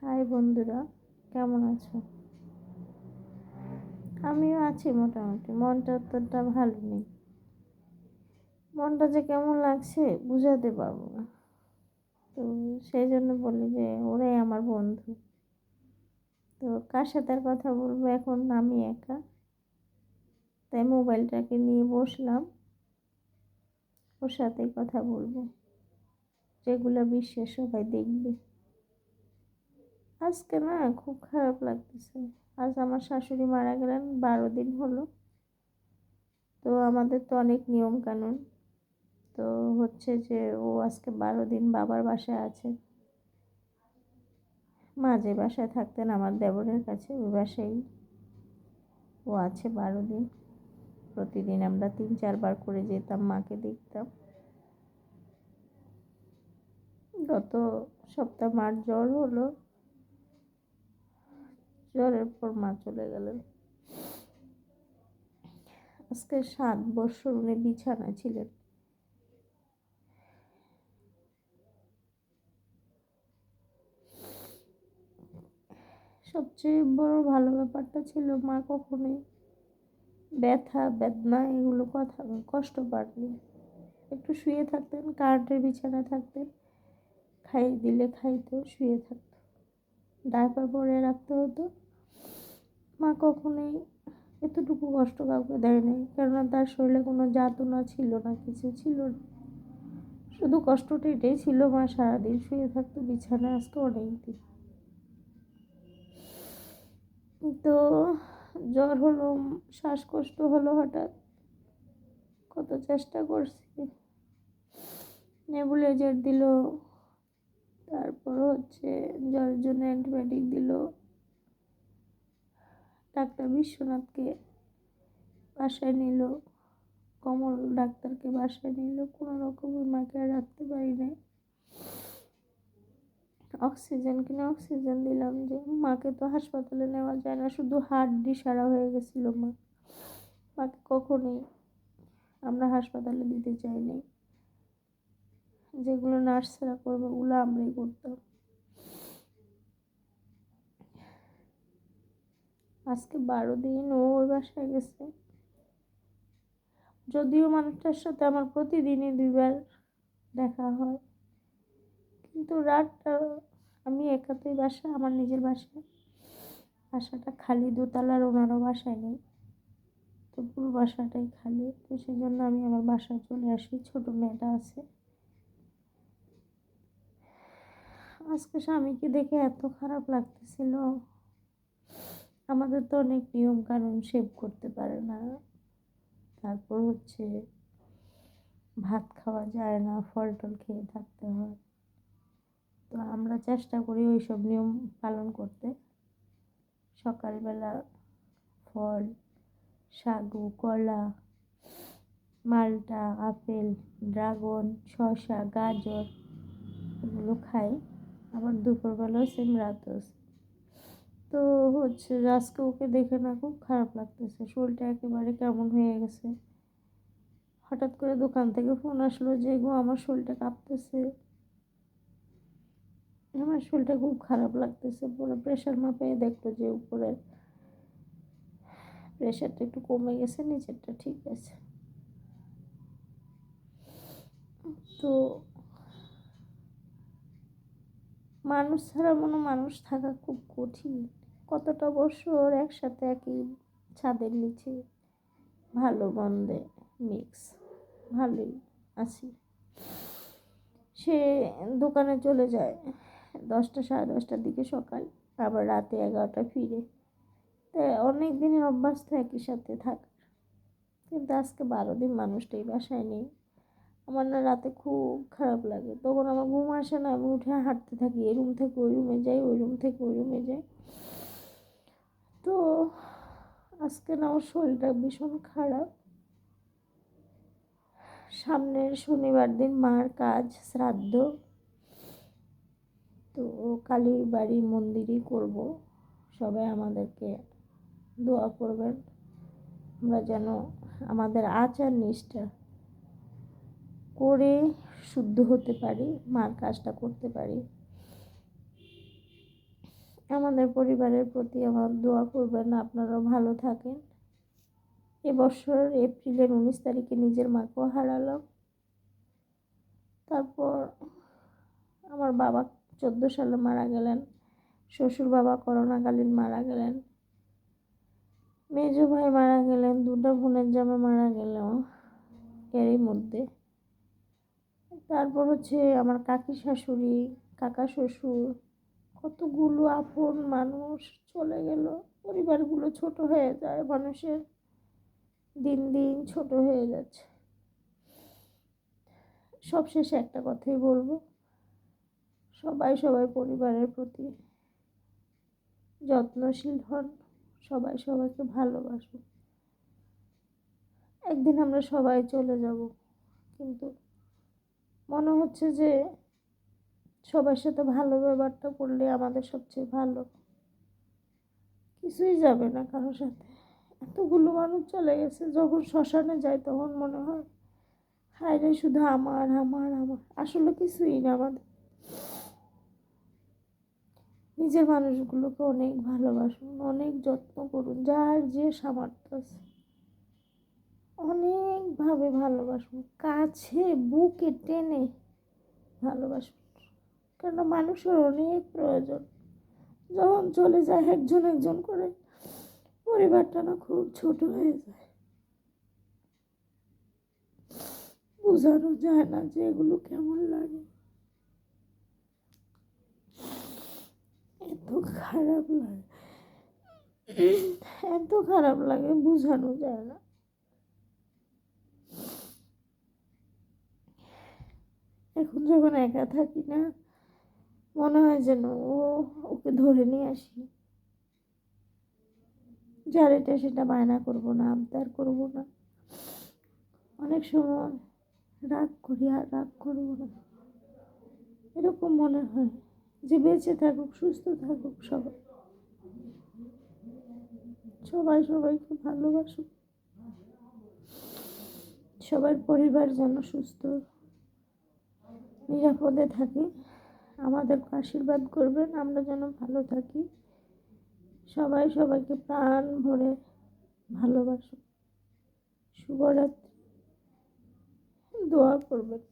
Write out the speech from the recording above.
High বন্ধুরা, কেমন আছো? আমিও আছি মোটামুটি। মনটা অতটা ভালো নেই। মনটা যে কেমন লাগছে বুঝাতে পারবো না। তো সেই জন্য বলি যে ওরাই আমার বন্ধু। তো কার সাথে আর কথা বলবো, এখন আমি একা। তাই মোবাইলটাকে নিয়ে বসলাম, ওর সাথেই কথা বলবো, যেগুলো বিশ্বের সবাই দেখবে। আজকে না খুব খারাপ লাগতেছে। আজ আমার শাশুড়ি মারা গেলেন, 12 দিন হলো। তো আমাদের তো অনেক নিয়ম কানুন। তো হচ্ছে যে ও আজকে 12 দিন বাবার বাসায় আছে। মা যে বাসায় থাকতেন আমার দেবরের কাছে, ওই বাসায় ও আছে 12 দিন। প্রতিদিন আমরা 3-4 বার করে যেতাম, মাকে দেখতাম। গত সপ্তাহ মার জ্বর হলো, জ্বরের পর মা চলে গেলেন। আজকে 7 বছর উনি বিছানায় ছিলেন। সবচেয়ে বড় ভালো ব্যাপারটা ছিল, মা কখনোই ব্যথা বেদনা এগুলো কথা কষ্ট পাননি। একটু শুয়ে থাকতেন, কারেন্টের বিছানায় থাকতেন, খাইয়ে দিলে খাইতো, শুয়ে থাকতো, ডায়পার পরে রাখতে হতো। মা কখনোই এতটুকু কষ্ট কাউকে দেয় নাই, কেননা তার শরীরে কোনো যাতনা ছিল না, কিছু ছিল না। শুধু কষ্টটা এটাই ছিল, মা সারাদিন শুয়ে থাকতো বিছানায়। আজকে অনেক দিন তো জ্বর হলো, শ্বাসকষ্ট হলো হঠাৎ। কত চেষ্টা করছি, নেবুলাইজার দিল, তারপর হচ্ছে জ্বরের জন্য অ্যান্টিবায়োটিক দিল। ডাক্তার বিশ্বনাথকে বাসায় নিল, কমল ডাক্তারকে বাসায় নিল। কোনো রকমের মাকে আর রাখতে পারি নাই। অক্সিজেন কিনে অক্সিজেন দিলাম, যে মাকে তো হাসপাতালে নেওয়া যায় না, শুধু হাড্ডি সারা হয়ে গেছিল মাকে কখনোই আমরা হাসপাতালে দিতে চাইনি। যেগুলো নার্সরা করবে ওগুলো আমরাই করতাম। আজকে 12 দিন ও ওই বাসায় গেছে। যদিও মানুষটার সাথে আমার প্রতিদিনই 2 বার দেখা হয়, কিন্তু রাতটা আমি একাতেই বাসা, আমার নিজের বাসায়। বাসাটা খালি, দোতলার ওনারও বাসায় নেই, তো পুরো বাসাটাই খালি। তো সেই জন্য আমি আমার বাসায় চলে আসি, ছোট মেয়েটা আছে। আজকে স্বামীকে দেখে এত খারাপ লাগতেছিল। আমাদের তো অনেক নিয়ম কানুন, সেভ করতে পারে না। তারপর হচ্ছে ভাত খাওয়া যায় না, ফল টল খেয়ে থাকতে হয়। তো আমরা চেষ্টা করি ওই সব নিয়ম পালন করতে। সকালবেলা ফল, সাগু, কলা, মালটা, আপেল, ড্রাগন, শসা, গাজর এগুলো খাই। আবার দুপুরবেলাও সেম, রাতেও same। তো হচ্ছে আজকে ওকে দেখে না খুব খারাপ লাগতেছে, শরীরটা একেবারে কেমন হয়ে গেছে। হঠাৎ করে দোকান থেকে ফোন আসলো যে গো আমার শরীরটা কাঁপতেছে, আমার শরীরটা খুব খারাপ লাগতেছে। পরে প্রেশার মাপে দেখলো যে উপরের প্রেশারটা একটু কমে গেছে, নিচেরটা ঠিক আছে। তো মানুষ ছাড়া মনে মানুষ থাকা খুব কঠিন। কতটা বছর একসাথে একই ছাদের নিচে, ভালো মন্দে মিক্স, ভালোই আছি। সে দোকানে চলে যায় 10টা, সাড়ে 10টার দিকে সকাল, আবার রাতে 11টা ফিরে। তাই অনেক দিনের অভ্যাস তো একই সাথে থাকার। কিন্তু আজকে 12 দিন মানুষটাই বাসায় নেই। আমার না রাতে খুব খারাপ লাগে, তখন আমার ঘুম আসে না। আমি উঠে হাঁটতে থাকি, এই রুম থেকে ওই রুমে যাই, ওই রুম থেকে ওই রুমে যাই। তো আজকে না ওর শরীরটা ভীষণ খারাপ। সামনের শনিবার দিন মার কাজ, শ্রাদ্ধ। তো কালীর বাড়ি মন্দিরই করব। সবাই আমাদেরকে দোয়া করবেন, আমরা যেন আমাদের আচার নিষ্ঠা করে শুদ্ধ হতে পারি, মার কাজটা করতে পারি। আমাদের পরিবারের প্রতি আমার দোয়া করবেন, আপনারাও ভালো থাকেন। এবছর এপ্রিলের 19 তারিখে নিজের মাকেও হারালাম। তারপর আমার বাবা 14 সালে মারা গেলেন, শ্বশুর বাবা করোনাকালীন মারা গেলেন, মেজো ভাই মারা গেলেন, দুটো বোনের জামা মারা গেল এরই মধ্যে। তারপর আমার কাকি শাশুড়ি, কাকা শ্বশুর, কতগুলো আপন মানুষ চলে গেল। পরিবারগুলো ছোট হয়ে যায়, মানুষের দিন দিন ছোট হয়ে যাচ্ছে। সবশেষে একটা কথাই বলবো, সবাই পরিবারের প্রতি যত্নশীল হন, সবাই সবাইকে ভালোবাসুন। একদিন আমরা সবাই চলে যাব, কিন্তু মনে হচ্ছে যে সবার সাথে ভালো ব্যবহারটা করলে আমাদের সবচেয়ে ভালো। কিছুই যাবে না কারোর সাথে। এতগুলো মানুষ চলে গেছে, যখন শ্মশানে যাই তখন মনে হয় হায় রে, শুধু আমার আমার আমার, আসলে কিছুই না আমাদের। নিজের মানুষগুলোকে অনেক ভালোবাসুন, অনেক যত্ন করুন, যার যে সামর্থ্য আছে অনেকভাবে ভালোবাসুন, কাছে বুকে টেনে ভালোবাসুন। কেন, মানুষের অনেক প্রয়োজন। যখন চলে যায় একজন একজন করে, পরিবারটা না খুব ছোট হয়ে যায়। বোঝানো যায় না যে এগুলো কেমন লাগে, এত খারাপ লাগে, এত খারাপ লাগে, বোঝানো যায় না। এখন যখন একা থাকি না, মনে হয় যেন ওকে ধরে নিয়ে আসি, যার এটা সেটা বায়না করবো না, আবদার করবো না। অনেক সময় রাগ করি, আর রাগ করবো না, এরকম মনে হয় যে বেঁচে থাকুক, সুস্থ থাকুক সবাই, সবাই সবাইকে ভালোবাসুক, সবার পরিবার যেন সুস্থ নিরাপদে থাকে। আমাদেরকে আশীর্বাদ করবেন, আমরা যেন ভালো থাকি। সবাই সবাইকে প্রাণ ভরে ভালোবাসুন। শুভরাত্রি, দোয়া করবেন।